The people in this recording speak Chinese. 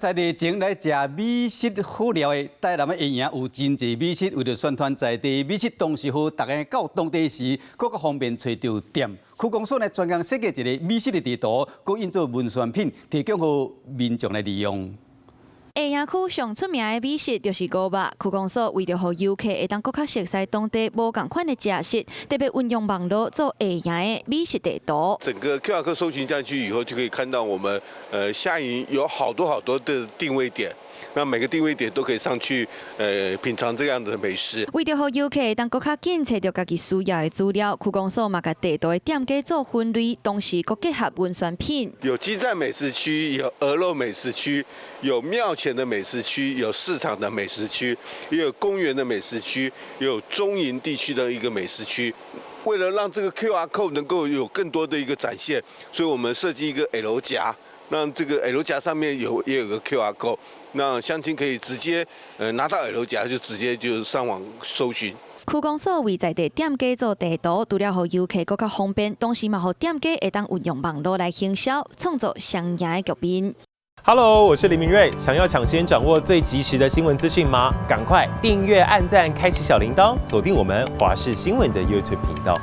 在地前来食美食好料的台南的会营有真济美食，为了宣传在地美食，同时好大家到当地时，更较方便找到店。区公所呢专工设计一个美食的地图，佮印做文宣品，提供给民众来利用。会营区上出名的美食就是锅巴。区公所为着让游客会当更较熟悉当地无同款的食食，特别运用网络做会营的美食地图。整个 QR code 搜寻下去以后，就可以看到我们下营有好多的定位点。那每个定位点都可以上去，品尝这样的美食。为着让游客会当更较紧找到家己需要的资料，区公所嘛甲地图的店家做分类，同时佮结合文宣品。有基站美食区，有鹅肉美食区，有庙前的美食区，有市场的美食区，也有公园的美食区，也有中营地区的一个美食区。为了让这个 QR code 能够有更多的一个展现，所以我们设计一个 L 夹，让这个 L 夹上面也有个 QR code。那乡亲可以直接拿到 L 夹就直接就上网搜寻。区公所为在地店家做地图，除了让游客更较方便，同时嘛，让店家会当运用网络来行销，创造双赢的局面。Hello， 我是林明瑞。想要抢先掌握最及时的新闻资讯吗？赶快订阅、按赞、开启小铃铛，锁定我们华视新闻的 YouTube 频道。